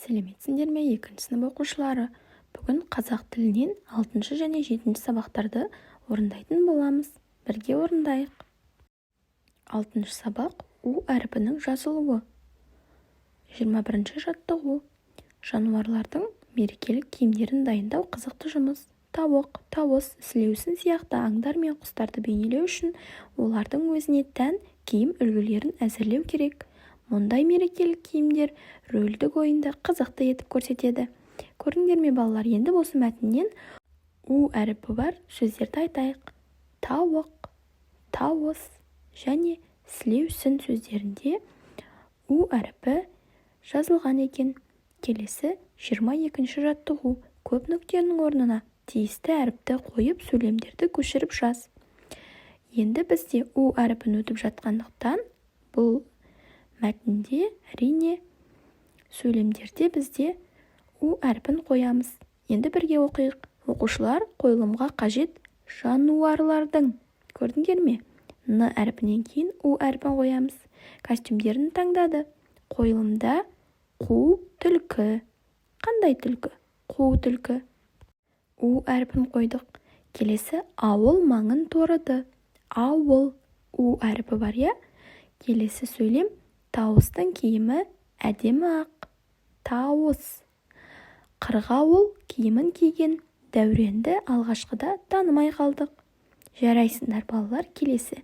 Сәлеметсіңдер ме, 2 сынып оқушылары? Бүгін қазақ тілінен 6 және 7 сабақтарды орындайтын боламыз. Бірге орындайық. 6 сабақ У әрпінің жазылуы. 21 жаттығу. Жануарлардың мерекелік киімдерін дайындау қызықты жұмыс. Тауық, тауыс, сілеусін сияқты аңдар мен құстарды бейнелеу үшін олардың өзіне тән киім үлгілерін әзірлеу керек. Мұндай мерекелік киімдер рөлдік ойынды қызықты етіп көрсетеді. Көрдіңдер ме балалар, енді осы мәтіннен У әріпі бар сөздерді айтайық. Тауық, тауыс және сілеусін сөздерінде У әріпі жазылған екен. Келесі 22 жаттығу. Көп нүктенің орнына тиісті әріпті қойып сөйлемдерді көшіріп жаз. Енді бізде У әріпін өтіп жатқандықтан бұл мәтінде әрине сөйлемдерде бізде У әрпін қоямыз. Енді бірге оқиық. Оқушылар қойылымға қажет жануарлардың. Көрдіңдер ме? Н әрпінен кейін У әрпін қоямыз. Костюмдерін таңдады. Қойылымда қу түлкі. Қандай түлкі? Қу түлкі. У әрпін қойдық. Келесі ауыл маңын торыды. Ауыл. У әрпі бар, я? Келесі сөйлем тауыстың киімі әдемі ақ. Тауыс. Қырғауыл киімін киген. Дәуренді алғашқыда танымай қалдық. Жарайсыңдар балалар. Келесі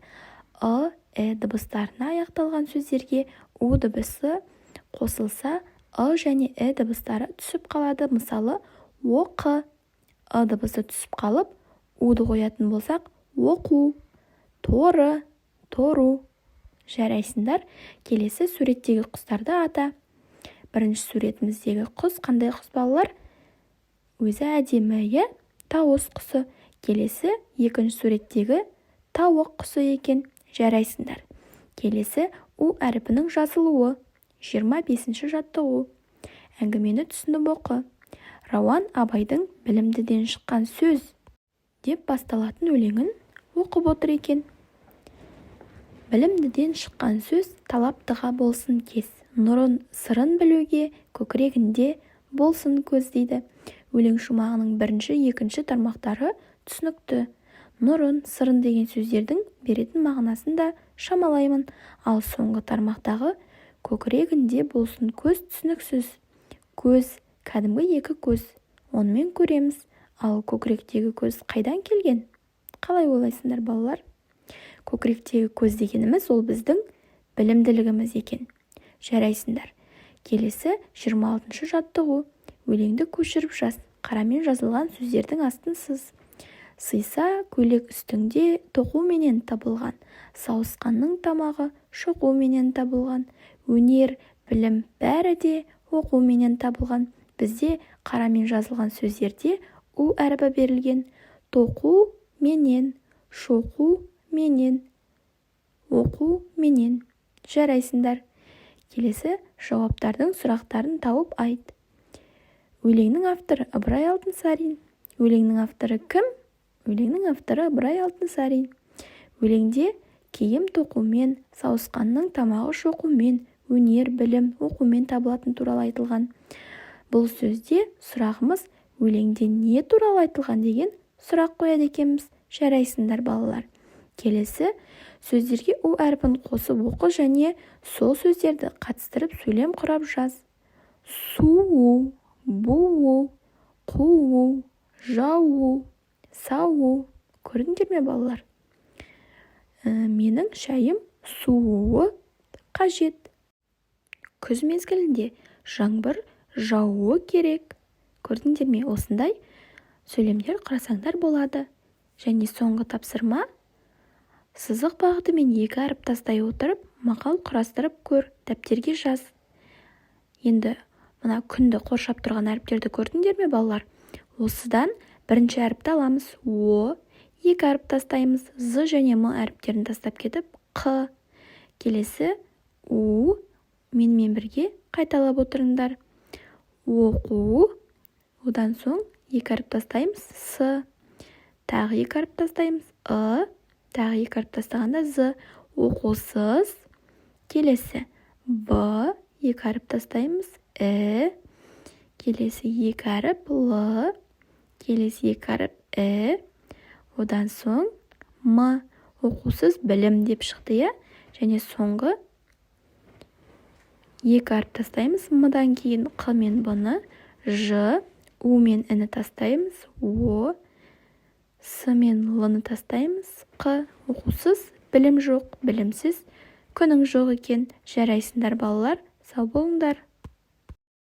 дыбыстарына аяқталған сөздерге У дыбысы қосылса және дыбыстары түсіп қалады. Мысалы, оқы. Дыбысы түсіп қалып, Уды қоятын болсақ, оқу. Торы, тору. Жарайсыңдар. Келесі суреттегі құстарды ата. Бірінші суретіміздегі құс қандай құс балалар? Өзі әдемі, е? Тауыс құсы. Келесі екінші суреттегі тауық құсы екен. Жарайсыңдар. Келесі У әріпінің жазылуы. 25 жаттығу. Әңгімені түсініп оқы. Рауан Абайдың білімдіден шыққан сөз деп басталатын өлеңін оқып отыр екен. Білімдіден шыққан сөз талаптыға болсын кез. Нұрын сырын білуге көкірегінде болсын көз дейді. Өлең шумағының 1-2 тармақтары түсінікті. Нұрын, сырын деген сөздердің беретін мағынасын да шамалаймын. Ал соңғы тармақтағы көкірегінде болсын көз түсініксіз. Көз, кәдімгі 2 көз. Онымен көреміз. Ал көкіректегі көз қайдан келген? Қалай ойлайсыңдар балалар? Көкіректегі көз дегеніміз ол біздің білімділігіміз екен. Жарайсыңдар. Келесі 26 жаттығу. Өлеңді көшіріп жаз. Қарамен жазылған сөздердің астын сыз. Сыйса көйлек үстіңде тоқуменен табылған. Сауысқанның тамағы шоқуменен табылған. Өнер, білім бәрі де оқуменен табылған. Бізде қарамен жазылған сөздерде У әріпі берілген. Тоқу менен, шоқу менен, оқу менен. Жарайсыңдар. Келесі жауаптардың сұрақтарын тауып айт. Өлеңнің авторы Ыбырай Алтынсарин. Өлеңнің авторы кім? Өлеңнің авторы Ыбырай Алтынсарин. Өлеңде киім тоқумен, сауысқанның тамағы шоқумен, өнер, білім, оқумен табылатын туралы айтылған. Бұл сөзде сұрағымыз өлеңде не туралы айтылған деген сұрақ қояды екенбіз. Жарайсыңдар балалар. Келесі сөздерге У әрпін қосып оқы және сол сөздерді қатыстырып сөйлем құрап жаз. Суу, буу, қуу, жау, сау. Көрдіңдер ме балалар? Менің шайым суы қажет. Күз мезгілінде жаңбыр жауы керек. Көрдіңдер ме? Осындай сөйлемдер құрасаңдар болады. Және соңғы тапсырма, сызық бағытымен 2 әріп тастай отырып, мақал құрастырып көр, дәптерге жаз. Енді мына күнді қоршап тұрған әріптерді көрдіңдер ме балалар? Осыдан бірінші әріпті аламыз. О, 2 әріп тастаймыз. З және М әріптерін тастап кетіп, Қ. Келесі У. Менімен бірге қайталап отырыңдар. Оқу. Одан соң 2 әріп тастаймыз. С. Тағы 2 әріп тастаймыз. Ы. Тағы 2 әріп тастағанда З. Оқусыз. Келесі Б. 2 әріп тастаймыз. келесі екі әріп Л, келесі екі әріп І, одан соң М. Оқусыз білім деп шықты, иә? Және соңғы екі әріп тастаймыз. М-дан кейін Қ мен Б-ны, Ж, У мен І-ні тастаймыз, О, С мен Л-ны тастаймыз, Қ. Оқусыз білім жоқ, білімсіз күнің жоқ екен. Жарайсыңдар балалар, сау болыңдар.